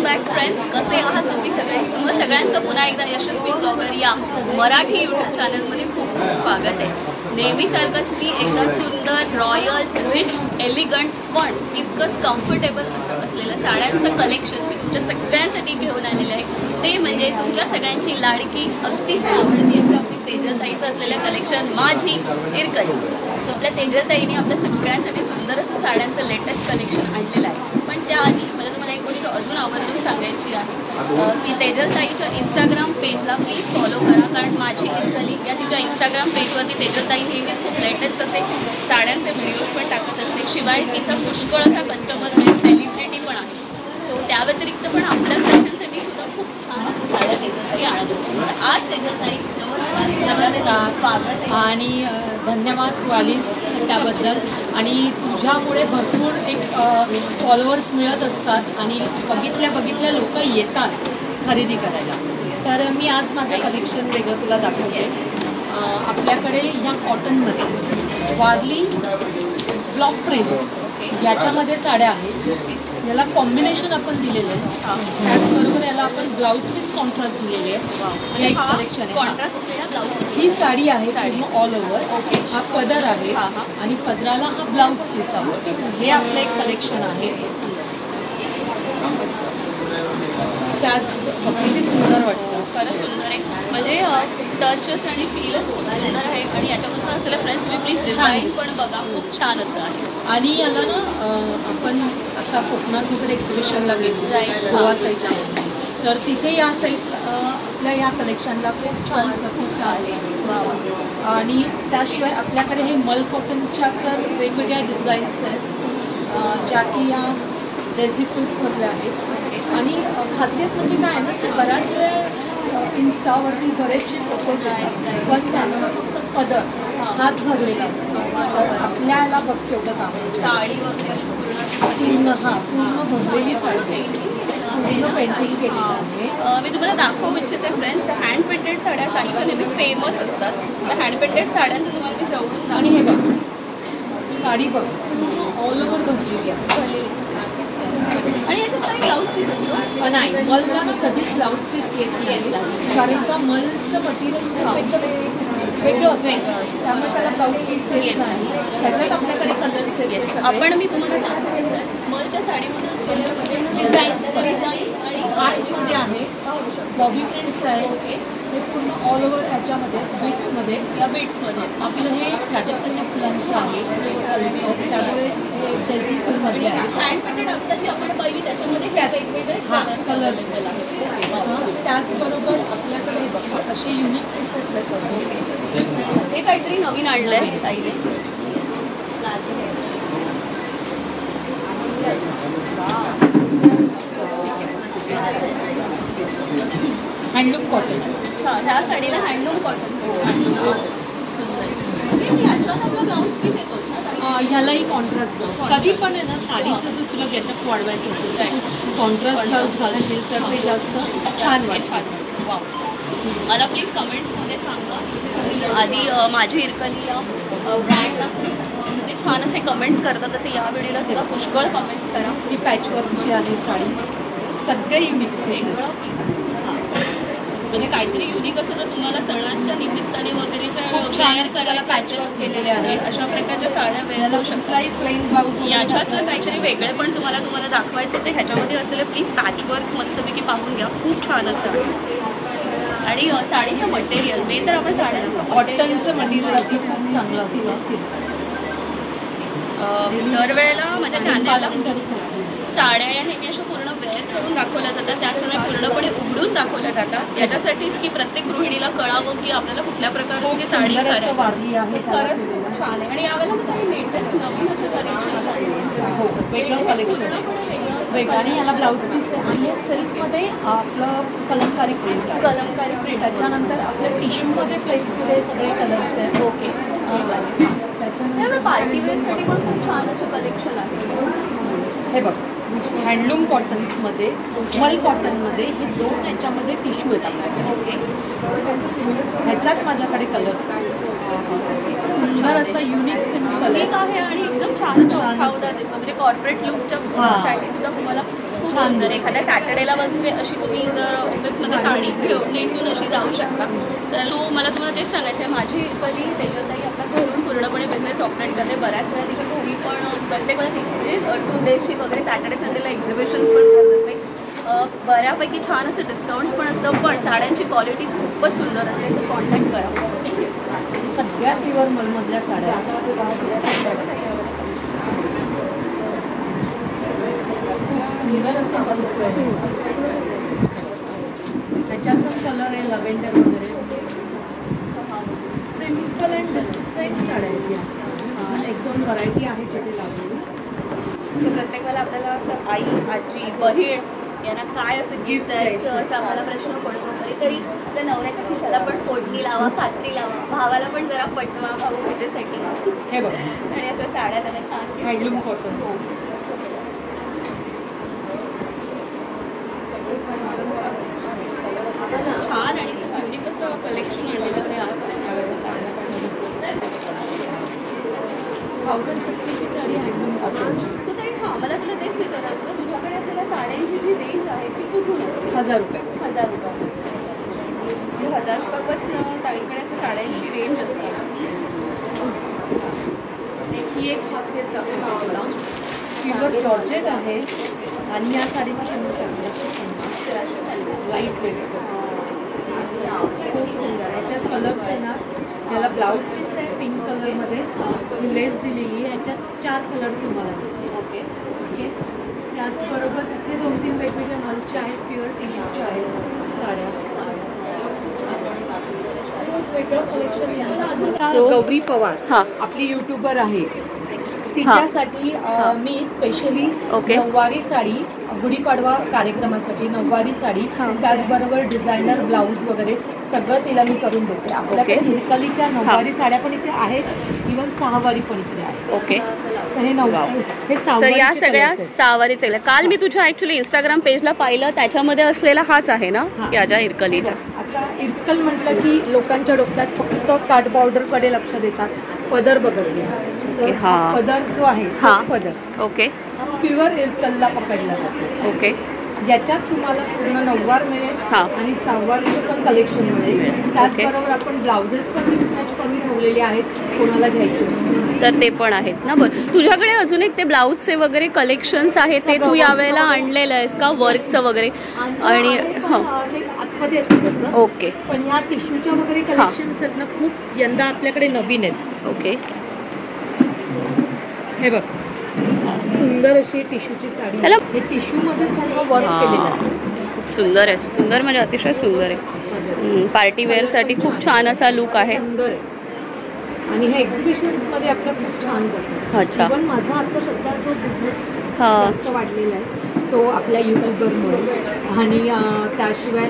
Back friends, कसे आहात तुम्ही सगळे? तुम्हाला सगळ्यांचं पुन्हा एकदा यशस्वी ब्लॉगर या मराठी यूट्यूब चॅनलमध्ये खूप खूप स्वागत आहे. नेहमीसारखंच मी एकदा सुंदर, रॉयल, रिच, एलिगंट पण इतकंच कम्फर्टेबल असलेलं साड्यांचं कलेक्शन मी तुमच्या सगळ्यांसाठी घेऊन आलेलं आहे. ते म्हणजे तुमच्या सगळ्यांची लाडकी, अतिशय आवडती अशी आपली तेजलताईचं असलेलं कलेक्शन माझी इरकली. तो आपल्या तेजलताईने आपल्या सगळ्यांसाठी सुंदर असं साड्यांचं लेटेस्ट कलेक्शन आणलेलं आहे. पण त्याआधी मला तुम्हाला एक गोष्ट अजून आवर्जून सांगायची आहे की तेजलताईच्या इंस्टाग्राम पेजला प्लीज फॉलो करा, कारण माझी इरकली या तिच्या इंस्टाग्राम पेजवरती तेजलताई नेहमी खूप लेटेस्ट असे साड्यांचे व्हिडिओज पण टाकत असते. शिवाय तिचा पुष्कळ असा कस्टमर सेलिब्रिटी पण आहे. सो त्या व्यतिरिक्त पण आपल्या सगळ्यांसाठी सुद्धा खूप छान असं साड्या तेजलताई आणत असते. आज तेजलताई नमस्कार, स्वागत आणि धन्यवाद तू आलीस त्याबद्दल. आणि तुझ्यामुळे भरपूर एक फॉलोअर्स मिळत असतात आणि बघितल्या लोक येतात खरेदी करायला. तर मी आज माझं कलेक्शन वेगळं तुला दाखवते. आपल्याकडे ह्या कॉटनमध्ये वारली ब्लॉक प्रिंट याच्यामध्ये साड्या आहेत. याला कॉम्बिनेशन आपण दिलेलं आहे. त्याचबरोबर याला आपण ब्लाऊज पीस कॉन्ट्रास्ट दिलेले आहे. हे एक कलेक्शन आहे. ही साडी आहे पूर्ण ऑल ओव्हर. ओके, हा पदर आहे आणि पदराला हा ब्लाऊज पीस आहे. हे आपलं एक कलेक्शन आहे. त्याच किती सुंदर वाटतं. खरं सुंदर आहे. म्हणजे टचच आणि फीलच सुंदर आहे. आणि याच्यामध्ये असलेलं फ्रेंड्स तुम्ही प्लीज डिझाईन पण बघा, खूप छान असं आहे. आणि याला ना आपण आता कोकणात वगैरे एक्झिबिशनला गेलो गोवा साईडला, तर तिथे या साईड आपल्या या कलेक्शनला खूप छान खूप आहे. आणि त्याशिवाय आपल्याकडे हे मल कॉटनच्या तर वेगवेगळ्या डिझाईन्स आहेत ज्या की या डेझी फुल्समधल्या आहेत. आणि खासियत म्हणजे काय आहे ना, की बऱ्याच वेळा इन्स्टावरती बरेचसे फोटो आहेत पण त्यांचा फक्त पदर हात भरलेला असतो. आपल्याला बघ केवढं काम साडी वगैरे पूर्ण भरलेली साडी पूर्ण पेंटिंग केलेलं आहे. मी तुम्हाला दाखवू इच्छिते फ्रेंड्स, हँड पेंटेड साड्या काहीच्या नेहमी फेमस असतात. त्या हँड पेंटेड साड्यांचं तुम्हाला मी जवळून. आणि हे बघ साडी बघ ऑल ओव्हर भरलेली आहे. आणि याच्यात काही ब्लाऊज पीस असतो नाही, मलला कधीच ब्लाऊज पीस येत नाही, कारण का मलचं मटेरियल वेगळं असेल त्यामुळे त्याला ब्लाऊज पीस येत नाही. त्याच्यात आपल्याकडे कलर्स आहेत. आपण मी तुम्हाला दाखवते मलच्या साडीमध्ये असलेले डिझाईन्स आणि आर्टमध्ये आहे. बॉबी प्रिंट्स आहे. ओके, हे पूर्ण ऑल ओव्हर ह्याच्यामध्ये बीट्समध्ये या बीट्समध्ये आपलं हे प्राजक्ताच्या फुलांचं आहे कलेक्शन. त्यामुळे डेझी फुलमध्ये आहे. हँड पेंटेड आता जी आपण पहिली त्याच्यामध्ये वेगवेगळे कलर्स त्याचबरोबर आपल्याकडे हे बघा असे युनिक पीसेस आहेत. हे काहीतरी नवीन आणलं आहे ताईने. Handloom cotton. अच्छा, ह्या साडीला हँडलूम कॉटन सुंदर. ह्याच्यात आपला ब्लाऊज पीस येतो ना, ह्यालाही कॉन्ट्रास्ट ब्लाऊज. कधी पण आहे ना साडीचं जर तुला गेटअप वाढवायचं असेल तर कॉन्ट्रास्ट ब्लाऊज घालशील तर ते जास्त छान वाटतं. वा, मला प्लीज कमेंट्समध्ये सांगा. आधी माझी इरकली या ब्रँडला म्हणजे छान असे कमेंट्स करतात, तसे या व्हिडिओला सुद्धा पुष्कळ कमेंट्स करा. ही पॅचवर्कची आहे साडी. सगळे युनिक पीसेस. म्हणजे काहीतरी युनिक असं तर तुम्हाला सणांच्या निमित्ताने वगैरे छान सगळ्याला पॅचवर्क केलेले आहे. अशा प्रकारच्या साड्या वेळेला होऊ शकतात. प्लेन ब्लाऊज याच्यातलं काहीतरी वेगळे पण तुम्हाला दाखवायचं ते ह्याच्यामध्ये असलेलं प्लीज पॅचवर्क मस्तपैकी पाहून घ्या. खूप छान असतं. आणि साडीचं मटेरियल मेन तर आपण साड्या कॉटनचं मटेरियल अगदी खूप चांगलं असतं. दरवेळेला माझ्या चॅनलला साड्या या नेहमी अशा पूर्ण वेअर करून दाखवल्या जातात, त्याचप्रमाणे पूर्णपणे उघडून दाखवल्या जातात. याच्यासाठीच की प्रत्येक गृहिणीला कळावं की आपल्याला कुठल्या प्रकारची साडी वारली आहे. खरंच खूप छान आहे. आणि यावेळेला काही लेटेस्ट नवीन असं कलेक्शन वेगळं कलेक्शन वेगळं. आणि याला ब्लाऊज पीस आहे. आणि सिल्कमध्ये आपलं कलमकारी प्रिंट त्याच्यानंतर आपल्या टिश्यूमध्ये प्लेट्समध्ये सगळे कलर्स आहेत. ओके, त्याच्यानंतर पार्टी वेअरसाठी पण खूप छान असं कलेक्शन आहे. हे बघ हँडलूम कॉटन्समध्ये मल कॉटनमध्ये हे दोन याच्यामध्ये टिश्यू आहेत आपल्याकडे. ओके, ह्याच्यात माझ्याकडे कलर्स सुंदर असं युनिक सिम्पल आहे आणि एकदम छान म्हणजे कॉर्पोरेट लुकच्या साठी सुद्धा तुम्हाला छान तर एखाद्या सॅटर्डेला वगैरे अशी तुम्ही जर ऑफिसमध्ये साडी नेसून अशी जाऊ शकता. तर मला तुम्हाला तेच सांगायचं आहे, माझी कली तेजलताई आपल्या घरून पूर्णपणे बिझनेस ऑपरेट करते. बऱ्याच वेळा तिच्या घरी पण प्रत्येक वेळेला 2 डेजची वगैरे सॅटर्डे संडेला एक्झिबिशन्स पण करत असते. बऱ्यापैकी छान असं डिस्काउंट्स पण असतं, पण साड्यांची क्वालिटी खूपच सुंदर असते. तर कॉन्टॅक्ट करा. सगळ्या प्युअर मलमधल्या साड्या, खूप सुंदर असं बघच आहे. त्याच्यात पण कलर आहे लव्हेंडर वगैरे. सिम्पल अँड डिसेंट साड्यांची 1-2 व्हरायटी आहे तिथे लावलेली. तर प्रत्येक वेळेला आपल्याला असं आई, आजी, बहीण यांना काय असं गिफ्ट द्यायचं असं आम्हाला प्रश्न पडतो. तरी आपल्या नवऱ्याच्या खिशाला पण फोडणी लावा, खात्री लावा, भावाला पण जरा पटवा भाऊबीजेसाठी. हे बघा, आणि असं साड्या त्यांना छान हँडलूम कॉटन. छान आणि युनिक असं कलेक्शन आणलेलं आहे. 1050ची साडी हँडलूम कॉटनची. तू ताई मला तुला तेच विचारायचं होतं, तुझ्याकडे असलेल्या साड्यांची जी रेंज आहे ती कुठून असते? 1000 रुपये. 1000 रुपये. 1000 रुपयापासून ताईकडे असं साड्यांची रेंज असते. ही एक खासियत आपल्याला प्युअर जॉर्जेट आहे आणि या साडीची किंमत आहे लाईट वेट. खूप सुंदर आहे. याच्यात कलर्स आहे ना, याला ब्लाऊज पीस आहे पिंक कलरमध्ये, लेस दिलेली आहे. याच्यात 4 कलर्स तुम्हाला मिळतील. Okay okay. त्याचबरोबर तिथे 2-3 वेगवेगळ्या मॉलच्या आहेत, प्युअर टिश्यूच्या आहेत साड्या. वेगळं कलेक्शन. गौरी पवार हां आपली यूट्यूबर आहे, तिच्यासाठी मी स्पेशली नऊवारी साडी, गुढीपाडवा कार्यक्रमासाठी नऊवारी साडी, त्याचबरोबर डिझायनर ब्लाऊज वगैरे सगळं तिला मी करून देते. आपल्याकडे हिरकलीच्या नऊवारी साड्या पण इथे आहेत, इव्हन 6वारी पण इथे आहे. ओके. तर या सगळ्या 6वारी सगळ्या काल मी तुझ्या ऍक्च्युली इंस्टाग्राम पेजला पाहिलं, त्याच्यामध्ये असलेला हाच आहे ना या ज्या हिरकलीच्या. आता इरकल म्हटलं की लोकांच्या डोक्यात फक्त काठ बॉर्डरकडे लक्ष देतात, पदर बघत नाही. पदर जो आहे पदर ओके प्युअर इरकलला पकडला जातो. ओके. याच्यात तुम्हाला पूर्ण नऊवार मिळेल आणि 6वारीचं पण कलेक्शन मिळेल. त्याचबरोबर आपण ब्लाउजेस पण मिक्स मॅच करून ठेवलेले आहेत, कोणाला घ्यायचे तर ते पण आहेत ना. बरं, तुझ्याकडे अजून एक ते ब्लाऊजचे वगैरे कलेक्शन्स आहेत, ते तू यावेळेला आणलेलं आहेस का, वर्कचं वगैरे? आणि आतमध्ये येतं. ओके. पण ह्या टिश्यूच्या वगैरे कलेक्शन्स आहेत ना, खूप यंदा आपल्याकडे नवीन आहेत. ओके. हे बघ, सुंदर अशी टिश्यूची साडी. हे टिश्यू मध्ये वर्क केलेलं आहे. सुंदर आहे. सुंदर म्हणजे अतिशय सुंदर आहे. पार्टी वेअर साठी खूप छान असा लुक आहे. सुंदर आहे आणि हे एक्झिबिशन्स मध्ये आपलं खूप छान जातं. अच्छा. पण माझा आता सध्या जो बिझनेस जास्त वाढलेला आहे तो आपल्या युट्यूबरमुळे, आणि त्याशिवाय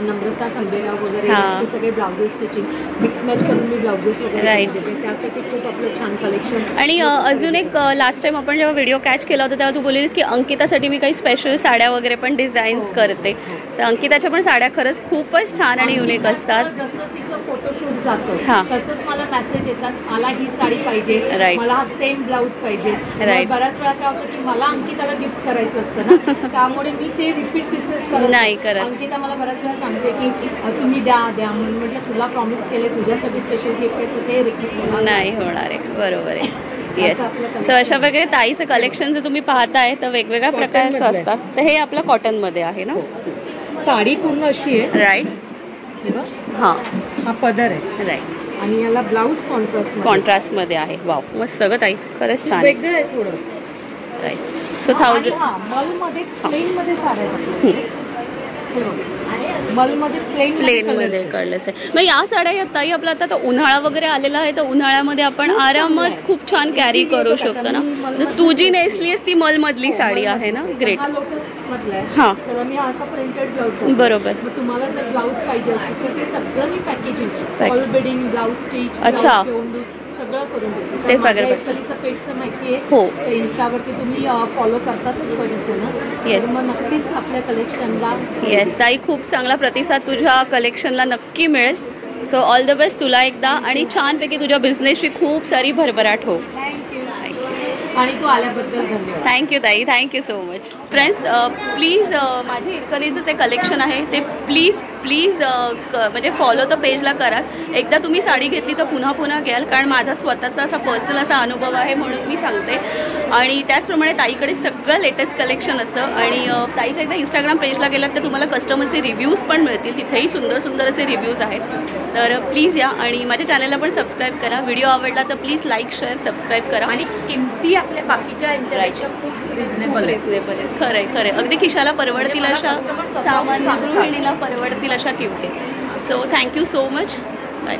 नम्रता संबेरा वगैरे सगळे ब्लाउजेस स्टिचिंग मिक्स मॅच करून मी ब्लाउजेस वगैरे देते. त्यासाठी खूप आपलं छान कलेक्शन. आणि अजून एक लास्ट टाइम आपण जेव्हा व्हिडिओ कॅच केला होता तेव्हा तू बोललीस की अंकितासाठी मी काही स्पेशल साड्या वगैरे पण डिझाईन्स करते. अंकिताच्या पण साड्या खरंच खूपच छान आणि युनिक असतात. जसं तिचं फोटोशूट जातं तसंच मला मेसेज येतात, मला ही साडी पाहिजे, मला हा सेम ब्लाऊज पाहिजे. बऱ्याच वेळा काय होतं की मला अंकिताला गिफ्ट करायचं असतं ना, त्यामुळे मी ते रिपीट पीसेस नाही करत. अंकिता मला बऱ्याच वेळा सांगते की तुम्ही द्या म्हणून म्हटलं तुला प्रॉमिस केले, तुझ्यासाठी स्पेशल गिफ्ट आहे, तर ते रिपीट नाही होणार आहे. बरोबर आहे. येस. सो अशा प्रकारे ताईचं कलेक्शन जर तुम्ही पाहताय तर वेगवेगळ्या प्रकारचं असतात. तर हे आपलं कॉटनमध्ये आहे ना. साडी पूर्ण अशी आहे. राईट. हां, हा पदर आहे. राईट. आणि याला ब्लाऊज कॉन्ट्रास्टमध्ये आहे. वाव, मस्त सगळं ताई, खरंच छान वेगळं आहे थोडं. राईट. सो 1000 मलमध्ये प्लेनमध्ये साड्या मलमध्ये प्लेनमध्ये कळलंच आहे. मग या साड्या ताई आपला आता उन्हाळा वगैरे आलेला आहे, तर उन्हाळ्यामध्ये आपण आरामात खूप छान कॅरी करू शकतो ना. तू जी नेसलीस ती मलमधली साडी आहे ना. ग्रेट. हां, मी असा प्रिंटेड ब्लाऊज. बरोबर. मग तुम्हाला जर ब्लाऊज पाहिजे असेल तर ते सगळं मी packaging, all beading, blouse stitch, अच्छा, सगळं करून देते. ते वगैरे कलीचं पेज तर माहिती आहे. हो, इन्स्टावरती तुम्ही फॉलो करतातच बरीच ना. येस. मग नक्कीच आपल्या कलेक्शनला. येस ताई, खूप चांगला प्रतिसाद तुझ्या कलेक्शनला नक्की मिळेल. सो ऑल द बेस्ट तुला एकदा, आणि छानपैकी तुझ्या बिझनेसची खूप सारी भरभराट हो. थँक्यू. आणि तू आल्याबद्दल धन्यवाद. थँक्यू ताई, thank you so much. Friends, please माझे इरकलीचं जे कलेक्शन आहे ते प्लीज म्हणजे फॉलो तर पेजला करा. एकदा तुम्ही साडी घेतली तर पुन्हा पुन्हा घ्याल, कारण माझा स्वतःचा असा पर्सनल असा अनुभव आहे म्हणून मी सांगते. आणि त्याचप्रमाणे ताईकडे सगळं लेटेस्ट कलेक्शन असतं. आणि ताईच्या एकदा इंस्टाग्राम पेजला गेलात तर तुम्हाला कस्टमरचे रिव्ह्यूज पण मिळतील, तिथेही सुंदर सुंदर असे रिव्ह्यूज आहेत. तर प्लीज या आणि माझ्या चॅनलला पण सबस्क्राईब करा. व्हिडिओ आवडला तर प्लीज लाईक, शेअर, सबस्क्राईब करा. आणि किमती आपल्या बाकीच्या यांच्यापेक्षा खूप रिझनेबल आहे. खरंय खरंय, अगदी खिशाला परवडतील अशा, सामान्य गृहिणीला परवडतील अशा किमती. So thank you so much. Bye.